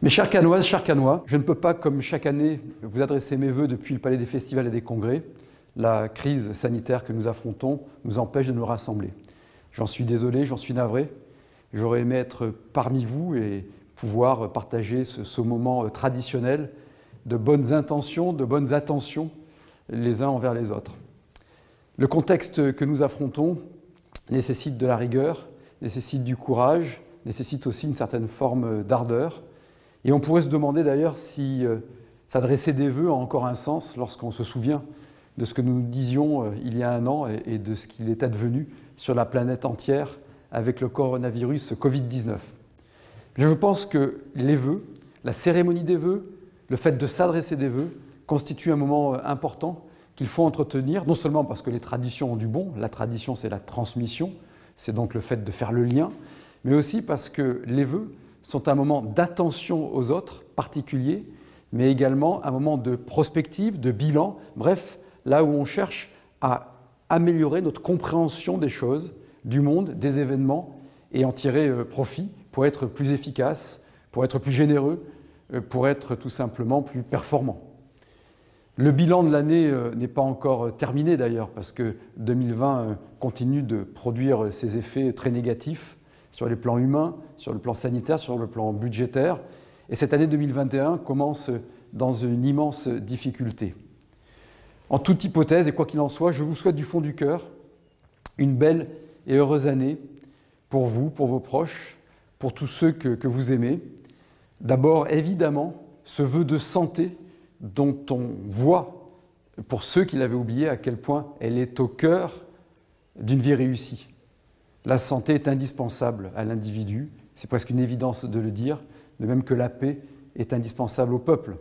Mes chers Canoises, chers Canois, je ne peux pas, comme chaque année, vous adresser mes vœux depuis le Palais des Festivals et des Congrès. La crise sanitaire que nous affrontons nous empêche de nous rassembler. J'en suis désolé, j'en suis navré. J'aurais aimé être parmi vous et pouvoir partager ce moment traditionnel de bonnes intentions, de bonnes attentions les uns envers les autres. Le contexte que nous affrontons nécessite de la rigueur, nécessite du courage, nécessite aussi une certaine forme d'ardeur. Et on pourrait se demander d'ailleurs si s'adresser des vœux a encore un sens lorsqu'on se souvient de ce que nous disions il y a un an et de ce qu'il est advenu sur la planète entière avec le coronavirus Covid-19. Je pense que les vœux, la cérémonie des vœux, le fait de s'adresser des vœux constitue un moment important qu'il faut entretenir, non seulement parce que les traditions ont du bon, la tradition c'est la transmission, c'est donc le fait de faire le lien, mais aussi parce que les vœux sont un moment d'attention aux autres particuliers, mais également un moment de prospective, de bilan, bref, là où on cherche à améliorer notre compréhension des choses, du monde, des événements, et en tirer profit pour être plus efficace, pour être plus généreux, pour être tout simplement plus performant. Le bilan de l'année n'est pas encore terminé d'ailleurs, parce que 2020 continue de produire ses effets très négatifs sur les plans humains, sur le plan sanitaire, sur le plan budgétaire. Et cette année 2021 commence dans une immense difficulté. En toute hypothèse, et quoi qu'il en soit, je vous souhaite du fond du cœur une belle et heureuse année pour vous, pour vos proches, pour tous ceux que vous aimez. D'abord, évidemment, ce vœu de santé dont on voit, pour ceux qui l'avaient oublié, à quel point elle est au cœur d'une vie réussie. La santé est indispensable à l'individu, c'est presque une évidence de le dire, de même que la paix est indispensable au peuple.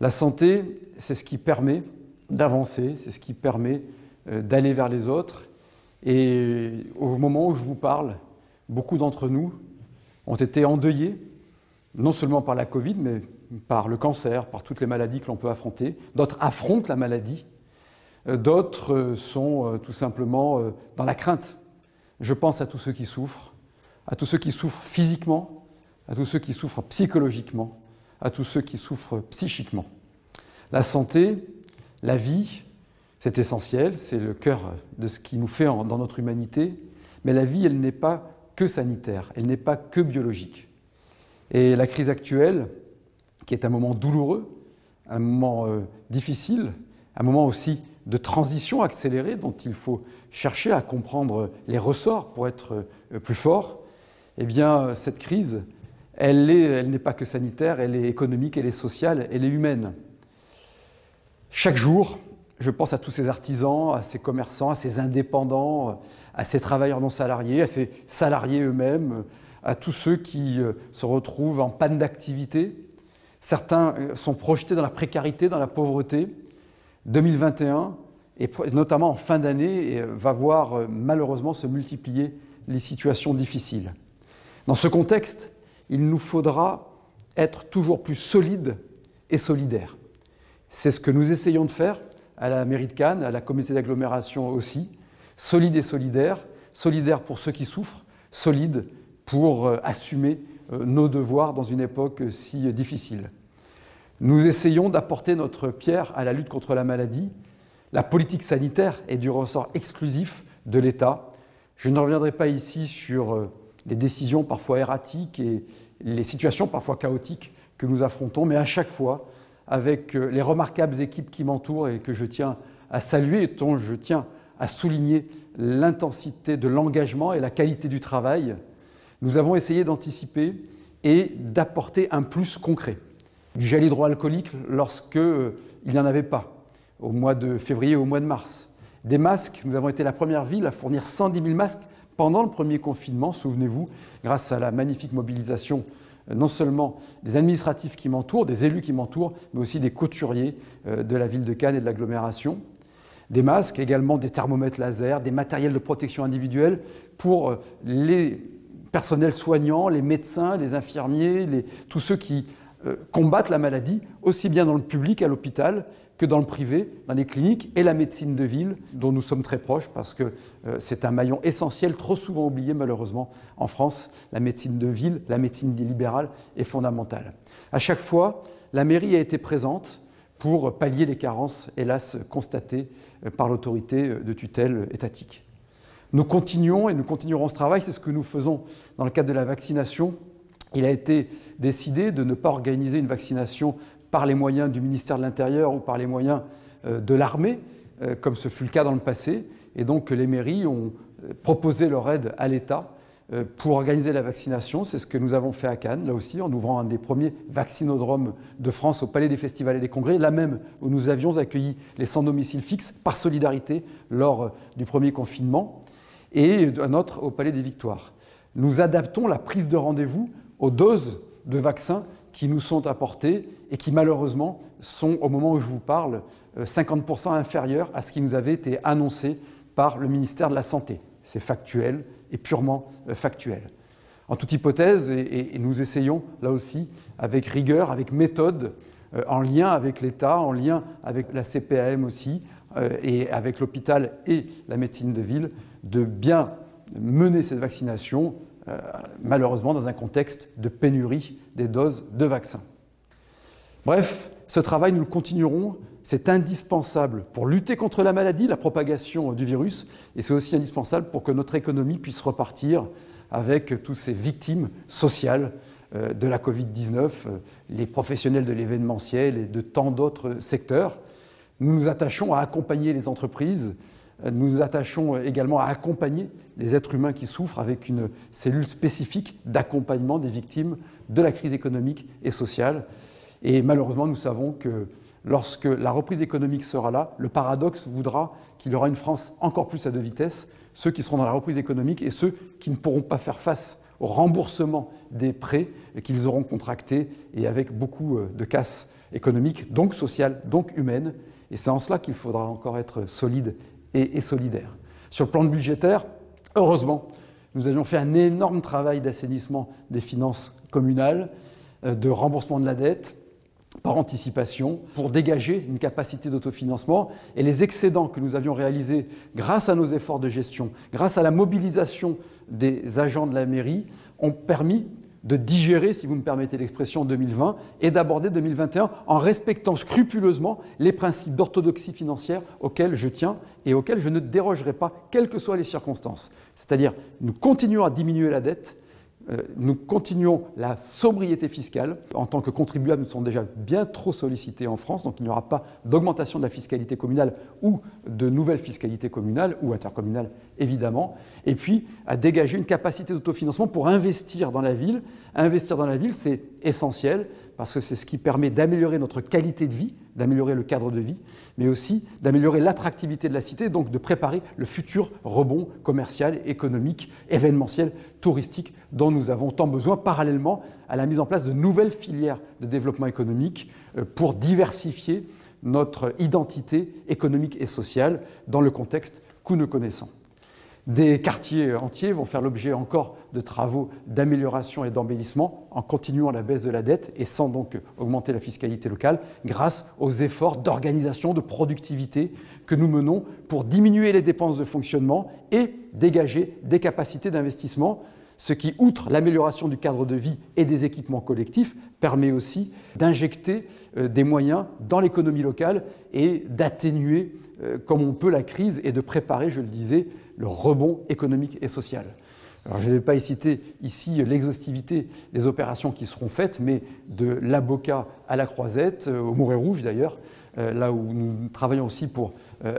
La santé, c'est ce qui permet d'avancer, c'est ce qui permet d'aller vers les autres. Et au moment où je vous parle, beaucoup d'entre nous ont été endeuillés, non seulement par la Covid, mais par le cancer, par toutes les maladies que l'on peut affronter. D'autres affrontent la maladie, d'autres sont tout simplement dans la crainte. Je pense à tous ceux qui souffrent physiquement, à tous ceux qui souffrent psychologiquement, à tous ceux qui souffrent psychiquement. La santé, la vie, c'est essentiel, c'est le cœur de ce qui nous fait dans notre humanité, mais la vie, elle n'est pas que sanitaire, elle n'est pas que biologique. Et la crise actuelle, qui est un moment douloureux, un moment difficile, un moment aussi de transition accélérée dont il faut chercher à comprendre les ressorts pour être plus fort, eh bien cette crise, elle n'est pas que sanitaire, elle est économique, elle est sociale, elle est humaine. Chaque jour, je pense à tous ces artisans, à ces commerçants, à ces indépendants, à ces travailleurs non salariés, à ces salariés eux-mêmes, à tous ceux qui se retrouvent en panne d'activité. Certains sont projetés dans la précarité, dans la pauvreté. 2021, et notamment en fin d'année, va voir malheureusement se multiplier les situations difficiles. Dans ce contexte, il nous faudra être toujours plus solides et solidaires. C'est ce que nous essayons de faire à la mairie de Cannes, à la communauté d'agglomération aussi. Solides et solidaires, solidaires pour ceux qui souffrent, solides pour assumer nos devoirs dans une époque si difficile. Nous essayons d'apporter notre pierre à la lutte contre la maladie. La politique sanitaire est du ressort exclusif de l'État. Je ne reviendrai pas ici sur les décisions parfois erratiques et les situations parfois chaotiques que nous affrontons, mais à chaque fois, avec les remarquables équipes qui m'entourent et que je tiens à saluer et dont je tiens à souligner l'intensité de l'engagement et la qualité du travail, nous avons essayé d'anticiper et d'apporter un plus concret. Du gel hydroalcoolique lorsqu'il n'y en avait pas, au mois de février et au mois de mars. Des masques, nous avons été la première ville à fournir 110 000 masques pendant le premier confinement, souvenez-vous, grâce à la magnifique mobilisation non seulement des administratifs qui m'entourent, des élus qui m'entourent, mais aussi des couturiers de la ville de Cannes et de l'agglomération. Des masques, également des thermomètres laser, des matériels de protection individuelle pour les personnels soignants, les médecins, les infirmiers, tous ceux qui combattent la maladie, aussi bien dans le public à l'hôpital que dans le privé, dans les cliniques et la médecine de ville, dont nous sommes très proches parce que c'est un maillon essentiel, trop souvent oublié malheureusement en France. La médecine de ville, la médecine libérale est fondamentale. À chaque fois, la mairie a été présente pour pallier les carences, hélas, constatées par l'autorité de tutelle étatique. Nous continuons et nous continuerons ce travail, c'est ce que nous faisons dans le cadre de la vaccination. Il a été décidé de ne pas organiser une vaccination par les moyens du ministère de l'Intérieur ou par les moyens de l'armée, comme ce fut le cas dans le passé. Et donc les mairies ont proposé leur aide à l'État pour organiser la vaccination. C'est ce que nous avons fait à Cannes, là aussi, en ouvrant un des premiers vaccinodromes de France au Palais des Festivals et des Congrès, là même où nous avions accueilli les sans domicile fixe par solidarité lors du premier confinement, et un autre au Palais des Victoires. Nous adaptons la prise de rendez-vous aux doses de vaccins qui nous sont apportées et qui malheureusement sont, au moment où je vous parle, 50% inférieures à ce qui nous avait été annoncé par le ministère de la Santé. C'est factuel et purement factuel. En toute hypothèse, et nous essayons là aussi avec rigueur, avec méthode, en lien avec l'État, en lien avec la CPAM aussi, et avec l'hôpital et la médecine de ville, de bien mener cette vaccination, malheureusement dans un contexte de pénurie des doses de vaccins. Bref, ce travail, nous le continuerons. C'est indispensable pour lutter contre la maladie, la propagation du virus, et c'est aussi indispensable pour que notre économie puisse repartir avec toutes ces victimes sociales de la Covid-19, les professionnels de l'événementiel et de tant d'autres secteurs. Nous nous attachons à accompagner les entreprises, nous nous attachons également à accompagner les êtres humains qui souffrent avec une cellule spécifique d'accompagnement des victimes de la crise économique et sociale. Et malheureusement, nous savons que lorsque la reprise économique sera là, le paradoxe voudra qu'il y aura une France encore plus à deux vitesses, ceux qui seront dans la reprise économique et ceux qui ne pourront pas faire face au remboursement des prêts qu'ils auront contractés et avec beaucoup de casse économique, donc sociale, donc humaine. Et c'est en cela qu'il faudra encore être solide et solidaire. Sur le plan budgétaire, heureusement, nous avions fait un énorme travail d'assainissement des finances communales, de remboursement de la dette, par anticipation, pour dégager une capacité d'autofinancement. Et les excédents que nous avions réalisés grâce à nos efforts de gestion, grâce à la mobilisation des agents de la mairie, ont permis de digérer, si vous me permettez l'expression, 2020 et d'aborder 2021 en respectant scrupuleusement les principes d'orthodoxie financière auxquels je tiens et auxquels je ne dérogerai pas, quelles que soient les circonstances. C'est-à-dire, nous continuons à diminuer la dette, nous continuons la sobriété fiscale. En tant que contribuables, nous sommes déjà bien trop sollicités en France, donc il n'y aura pas d'augmentation de la fiscalité communale ou de nouvelles fiscalités communales ou intercommunales, évidemment. Et puis, à dégager une capacité d'autofinancement pour investir dans la ville. Investir dans la ville, c'est essentiel parce que c'est ce qui permet d'améliorer notre qualité de vie, d'améliorer le cadre de vie, mais aussi d'améliorer l'attractivité de la cité, donc de préparer le futur rebond commercial, économique, événementiel, touristique dont nous avons tant besoin, parallèlement à la mise en place de nouvelles filières de développement économique pour diversifier notre identité économique et sociale dans le contexte que nous connaissons. Des quartiers entiers vont faire l'objet encore de travaux d'amélioration et d'embellissement en continuant la baisse de la dette et sans donc augmenter la fiscalité locale grâce aux efforts d'organisation, de productivité que nous menons pour diminuer les dépenses de fonctionnement et dégager des capacités d'investissement, ce qui, outre l'amélioration du cadre de vie et des équipements collectifs, permet aussi d'injecter des moyens dans l'économie locale et d'atténuer comme on peut la crise et de préparer, je le disais, le rebond économique et social. Alors, je ne vais pas citer ici l'exhaustivité des opérations qui seront faites, mais de l'Aboca à la Croisette, au Mouret Rouge d'ailleurs, là où nous travaillons aussi pour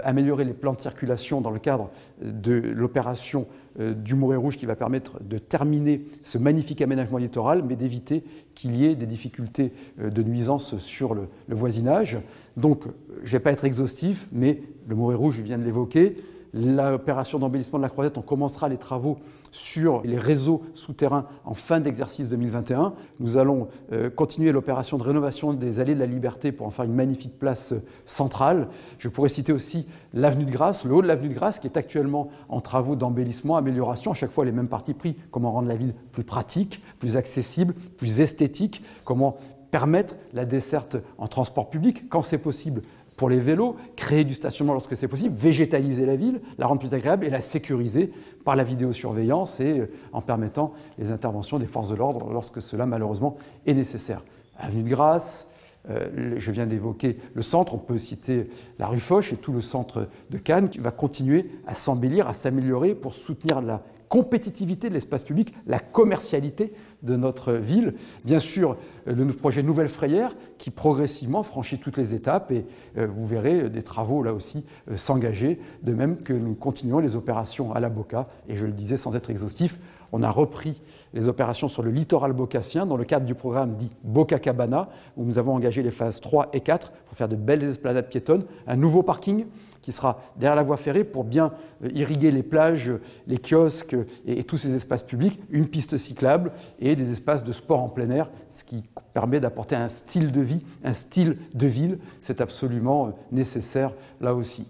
améliorer les plans de circulation dans le cadre de l'opération du Mouret Rouge qui va permettre de terminer ce magnifique aménagement littoral, mais d'éviter qu'il y ait des difficultés de nuisance sur le voisinage. Donc, je ne vais pas être exhaustif, mais le Mouret Rouge, je viens de l'évoquer. L'opération d'embellissement de la Croisette, on commencera les travaux sur les réseaux souterrains en fin d'exercice 2021. Nous allons continuer l'opération de rénovation des allées de la Liberté pour en faire une magnifique place centrale. Je pourrais citer aussi l'avenue de Grasse, le haut de l'avenue de Grasse, qui est actuellement en travaux d'embellissement, amélioration, à chaque fois les mêmes partis pris, comment rendre la ville plus pratique, plus accessible, plus esthétique, comment permettre la desserte en transport public, quand c'est possible, pour les vélos, créer du stationnement lorsque c'est possible, végétaliser la ville, la rendre plus agréable et la sécuriser par la vidéosurveillance et en permettant les interventions des forces de l'ordre lorsque cela malheureusement est nécessaire. Avenue de Grasse, je viens d'évoquer le centre, on peut citer la rue Foch et tout le centre de Cannes qui va continuer à s'embellir, à s'améliorer pour soutenir la compétitivité de l'espace public, la commercialité de notre ville. Bien sûr, le projet Nouvelle Frayère qui progressivement franchit toutes les étapes et vous verrez des travaux là aussi s'engager, de même que nous continuons les opérations à la Boca et je le disais sans être exhaustif, on a repris les opérations sur le littoral bocassien dans le cadre du programme dit Boca Cabana où nous avons engagé les phases 3 et 4 pour faire de belles esplanades piétonnes, un nouveau parking qui sera derrière la voie ferrée pour bien irriguer les plages, les kiosques et tous ces espaces publics, une piste cyclable et des espaces de sport en plein air, ce qui permet d'apporter un style de vie, un style de ville. C'est absolument nécessaire là aussi.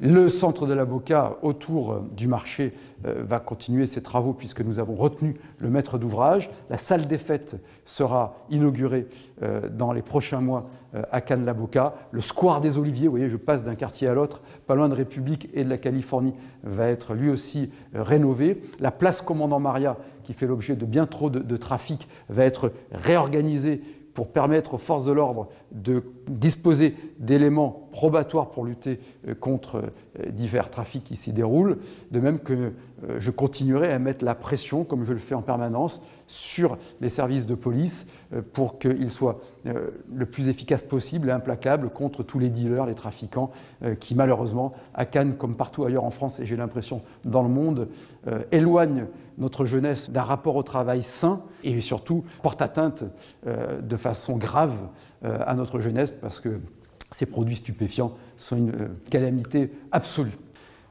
Le centre de la Boca, autour du marché, va continuer ses travaux puisque nous avons retenu le maître d'ouvrage. La salle des fêtes sera inaugurée dans les prochains mois à Cannes-la-Boca. Le square des Oliviers, vous voyez, je passe d'un quartier à l'autre, pas loin de République et de la Californie, va être lui aussi rénové. La place Commandant Maria, qui fait l'objet de bien trop de trafic, va être réorganisée pour permettre aux forces de l'ordre de disposer d'éléments probatoires pour lutter contre divers trafics qui s'y déroulent, de même que je continuerai à mettre la pression, comme je le fais en permanence, sur les services de police pour qu'ils soient le plus efficaces possible et implacables contre tous les dealers, les trafiquants qui malheureusement, à Cannes comme partout ailleurs en France, et j'ai l'impression dans le monde, éloignent notre jeunesse d'un rapport au travail sain et surtout portent atteinte de façon grave à notre jeunesse parce que ces produits stupéfiants sont une calamité absolue.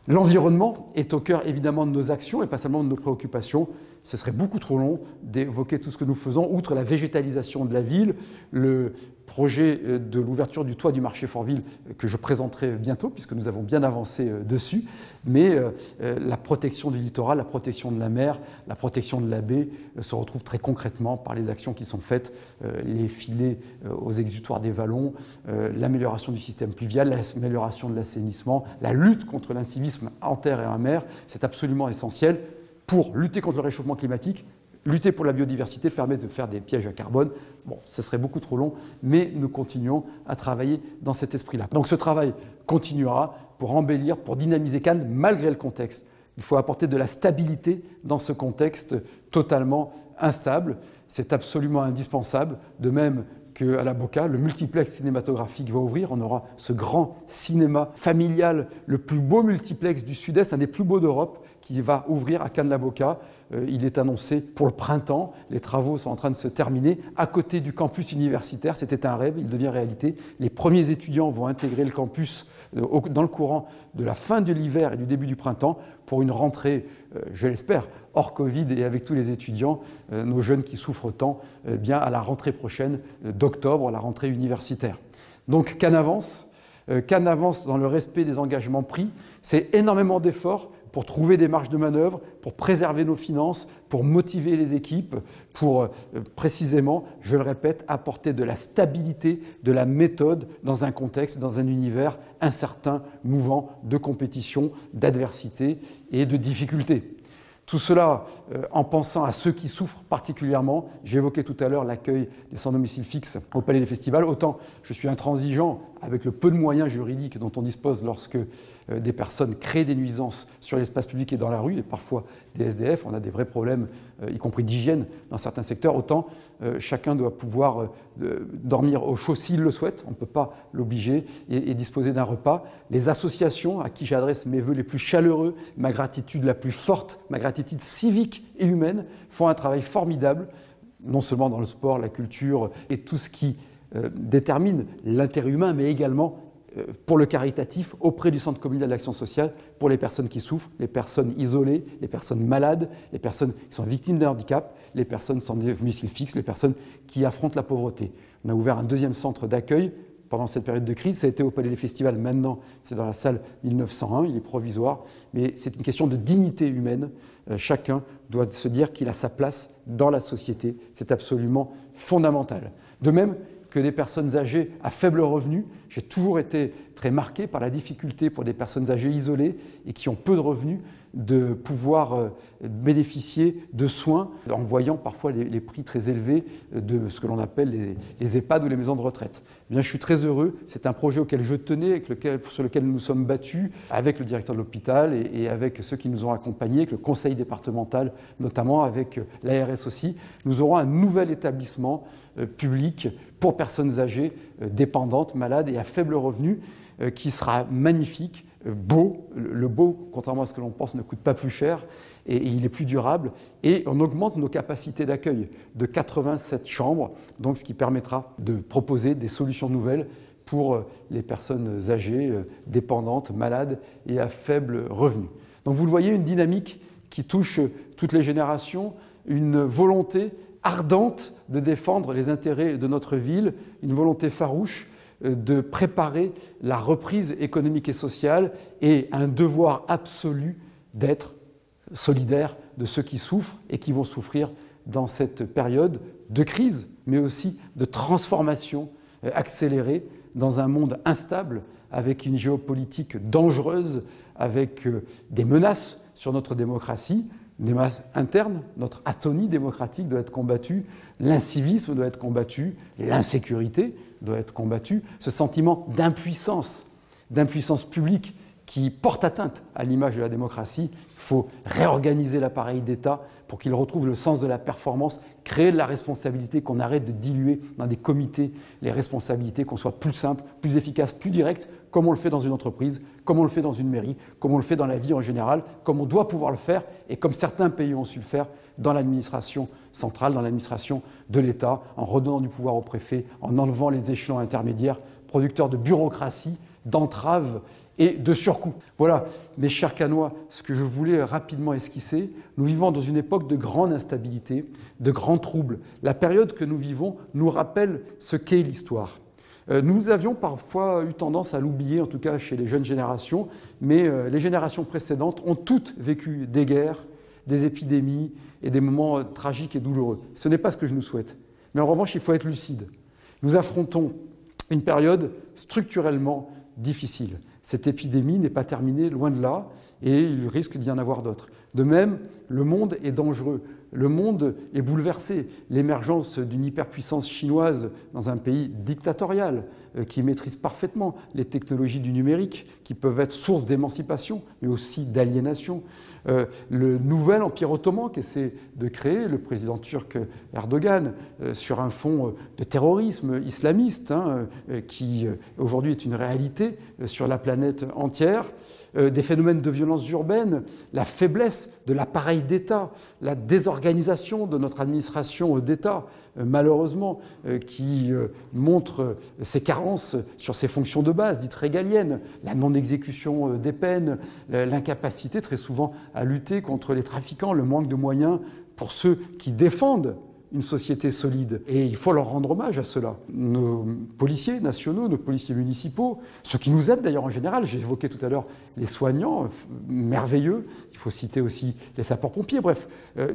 L'environnement est au cœur évidemment de nos actions et pas seulement de nos préoccupations. Ce serait beaucoup trop long d'évoquer tout ce que nous faisons, outre la végétalisation de la ville, le projet de l'ouverture du toit du marché Fort-Ville que je présenterai bientôt, puisque nous avons bien avancé dessus, mais la protection du littoral, la protection de la mer, la protection de la baie se retrouvent très concrètement par les actions qui sont faites, les filets aux exutoires des vallons, l'amélioration du système pluvial, l'amélioration de l'assainissement, la lutte contre l'incivisme en terre et en mer, c'est absolument essentiel pour lutter contre le réchauffement climatique, lutter pour la biodiversité, permet de faire des pièges à carbone. Bon, ce serait beaucoup trop long, mais nous continuons à travailler dans cet esprit-là. Donc ce travail continuera pour embellir, pour dynamiser Cannes, malgré le contexte. Il faut apporter de la stabilité dans ce contexte totalement instable. C'est absolument indispensable, de même qu'à la Boca, le multiplex cinématographique va ouvrir. On aura ce grand cinéma familial, le plus beau multiplex du Sud-Est, un des plus beaux d'Europe, qui va ouvrir à Cannes-la-Boca. Il est annoncé pour le printemps. Les travaux sont en train de se terminer. À côté du campus universitaire, c'était un rêve, il devient réalité. Les premiers étudiants vont intégrer le campus dans le courant de la fin de l'hiver et du début du printemps pour une rentrée, je l'espère, hors Covid et avec tous les étudiants, nos jeunes qui souffrent tant, bien à la rentrée prochaine d'octobre, la rentrée universitaire. Donc Cannes avance dans le respect des engagements pris. C'est énormément d'efforts pour trouver des marges de manœuvre, pour préserver nos finances, pour motiver les équipes, pour précisément, je le répète, apporter de la stabilité, de la méthode dans un contexte, dans un univers incertain, mouvant, de compétition, d'adversité et de difficultés. Tout cela en pensant à ceux qui souffrent particulièrement. J'évoquais tout à l'heure l'accueil des sans-domicile fixe au Palais des Festivals. Autant je suis intransigeant avec le peu de moyens juridiques dont on dispose lorsque des personnes créent des nuisances sur l'espace public et dans la rue, et parfois des SDF, on a des vrais problèmes, y compris d'hygiène dans certains secteurs, autant chacun doit pouvoir dormir au chaud s'il le souhaite, on ne peut pas l'obliger, et disposer d'un repas. Les associations à qui j'adresse mes vœux les plus chaleureux, ma gratitude la plus forte, ma gratitude civique et humaine, font un travail formidable, non seulement dans le sport, la culture et tout ce qui détermine l'intérêt humain, mais également pour le caritatif, auprès du Centre communal d'action sociale, pour les personnes qui souffrent, les personnes isolées, les personnes malades, les personnes qui sont victimes d'un handicap, les personnes sans domicile fixe, les personnes qui affrontent la pauvreté. On a ouvert un deuxième centre d'accueil pendant cette période de crise, ça a été au Palais des Festivals, maintenant c'est dans la salle 1901, il est provisoire, mais c'est une question de dignité humaine. Chacun doit se dire qu'il a sa place dans la société, c'est absolument fondamental. De même que que des personnes âgées à faible revenu. J'ai toujours été très marqué par la difficulté pour des personnes âgées isolées et qui ont peu de revenus de pouvoir bénéficier de soins en voyant parfois les prix très élevés de ce que l'on appelle les EHPAD ou les maisons de retraite. Eh bien, je suis très heureux, c'est un projet auquel je tenais, sur lequel nous nous sommes battus avec le directeur de l'hôpital et avec ceux qui nous ont accompagnés, avec le conseil départemental notamment, avec l'ARS aussi. Nous aurons un nouvel établissement public pour personnes âgées, dépendantes, malades et à faible revenu, qui sera magnifique, beau. Le beau, contrairement à ce que l'on pense, ne coûte pas plus cher et il est plus durable. Et on augmente nos capacités d'accueil de 87 chambres, donc ce qui permettra de proposer des solutions nouvelles pour les personnes âgées, dépendantes, malades et à faible revenu. Donc vous le voyez, une dynamique qui touche toutes les générations, une volonté ardente de défendre les intérêts de notre ville, une volonté farouche de préparer la reprise économique et sociale et un devoir absolu d'être solidaire de ceux qui souffrent et qui vont souffrir dans cette période de crise, mais aussi de transformation accélérée dans un monde instable, avec une géopolitique dangereuse, avec des menaces sur notre démocratie, des menaces internes. Notre atonie démocratique doit être combattue, l'incivisme doit être combattu, l'insécurité doit être combattue, ce sentiment d'impuissance publique qui porte atteinte à l'image de la démocratie. Il faut réorganiser l'appareil d'État pour qu'il retrouve le sens de la performance, créer de la responsabilité, qu'on arrête de diluer dans des comités les responsabilités, qu'on soit plus simple, plus efficace, plus direct, comme on le fait dans une entreprise, comme on le fait dans une mairie, comme on le fait dans la vie en général, comme on doit pouvoir le faire et comme certains pays ont su le faire dans l'administration centrale, dans l'administration de l'État, en redonnant du pouvoir aux préfets, en enlevant les échelons intermédiaires, producteurs de bureaucratie, d'entraves et de surcoûts. Voilà, mes chers Cannois, ce que je voulais rapidement esquisser. Nous vivons dans une époque de grande instabilité, de grands troubles. La période que nous vivons nous rappelle ce qu'est l'histoire. Nous avions parfois eu tendance à l'oublier, en tout cas chez les jeunes générations, mais les générations précédentes ont toutes vécu des guerres, des épidémies et des moments tragiques et douloureux. Ce n'est pas ce que je nous souhaite. Mais en revanche, il faut être lucide. Nous affrontons une période structurellement difficile. Cette épidémie n'est pas terminée, loin de là, et il risque d'y en avoir d'autres. De même, le monde est dangereux. Le monde est bouleversé. L'émergence d'une hyperpuissance chinoise dans un pays dictatorial qui maîtrise parfaitement les technologies du numérique, qui peuvent être source d'émancipation, mais aussi d'aliénation. Le nouvel empire ottoman qu'essaie de créer le président turc Erdogan sur un fond de terrorisme islamiste qui aujourd'hui est une réalité sur la planète entière. Des phénomènes de violence urbaine, la faiblesse de l'appareil d'État, la désorganisation de notre administration d'État, malheureusement, qui montre ses carences sur ses fonctions de base, dites régaliennes, la non-exécution des peines, l'incapacité très souvent à lutter contre les trafiquants, le manque de moyens pour ceux qui défendent une société solide. Et il faut leur rendre hommage à cela. Nos policiers nationaux, nos policiers municipaux, ceux qui nous aident d'ailleurs en général, j'ai évoqué tout à l'heure les soignants, merveilleux, il faut citer aussi les sapeurs-pompiers, bref,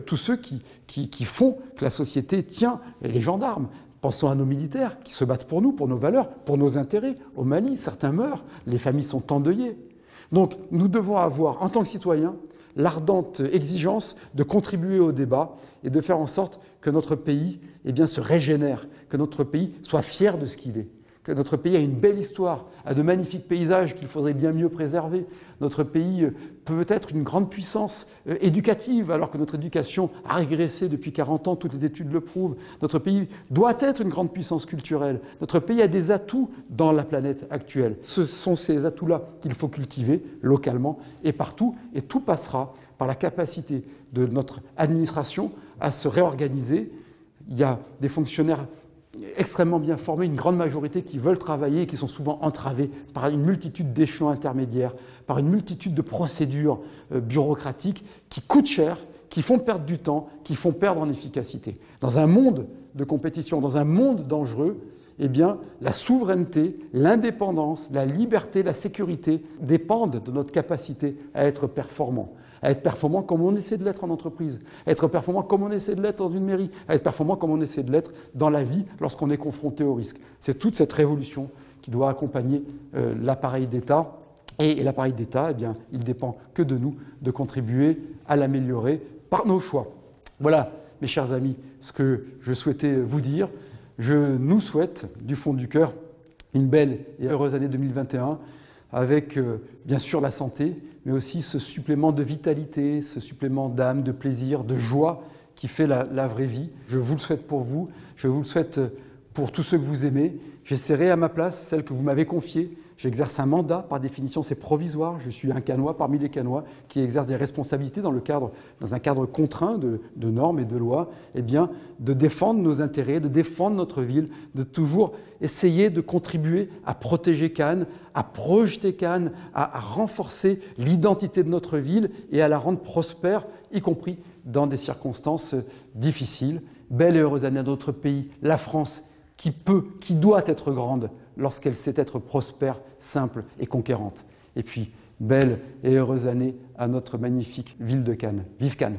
tous ceux qui font que la société tient, les gendarmes. Pensons à nos militaires qui se battent pour nous, pour nos valeurs, pour nos intérêts. Au Mali, certains meurent, les familles sont endeuillées. Donc nous devons avoir, en tant que citoyens, l'ardente exigence de contribuer au débat et de faire en sorte que notre pays se régénère, que notre pays soit fier de ce qu'il est, que notre pays a une belle histoire, a de magnifiques paysages qu'il faudrait bien mieux préserver. Notre pays peut être une grande puissance éducative, alors que notre éducation a régressé depuis 40 ans, toutes les études le prouvent. Notre pays doit être une grande puissance culturelle. Notre pays a des atouts dans la planète actuelle. Ce sont ces atouts-là qu'il faut cultiver localement et partout, et tout passera par la capacité de notre administration à se réorganiser. Il y a des fonctionnaires extrêmement bien formés, une grande majorité qui veulent travailler et qui sont souvent entravés par une multitude d'échelons intermédiaires, par une multitude de procédures bureaucratiques qui coûtent cher, qui font perdre du temps, qui font perdre en efficacité. Dans un monde de compétition, dans un monde dangereux, eh bien, la souveraineté, l'indépendance, la liberté, la sécurité dépendent de notre capacité à être performant. À être performant comme on essaie de l'être en entreprise, à être performant comme on essaie de l'être dans une mairie, à être performant comme on essaie de l'être dans la vie lorsqu'on est confronté au risque. C'est toute cette révolution qui doit accompagner l'appareil d'État. Et l'appareil d'État, eh bien, il ne dépend que de nous de contribuer à l'améliorer par nos choix. Voilà, mes chers amis, ce que je souhaitais vous dire. Je nous souhaite, du fond du cœur, une belle et heureuse année 2021, avec bien sûr la santé, mais aussi ce supplément de vitalité, ce supplément d'âme, de plaisir, de joie qui fait la vraie vie. Je vous le souhaite pour vous, je vous le souhaite pour tous ceux que vous aimez. J'essaierai à ma place celle que vous m'avez confiée. J'exerce un mandat, par définition c'est provisoire, je suis un Cannois parmi les Cannois qui exercent des responsabilités dans un cadre contraint de normes et de lois, eh bien, de défendre nos intérêts, de défendre notre ville, de toujours essayer de contribuer à protéger Cannes, à projeter Cannes, à renforcer l'identité de notre ville et à la rendre prospère, y compris dans des circonstances difficiles. Belle et heureuse année à notre pays, la France, qui doit être grande lorsqu'elle sait être prospère, simple et conquérante. Et puis, belle et heureuse année à notre magnifique ville de Cannes. Vive Cannes!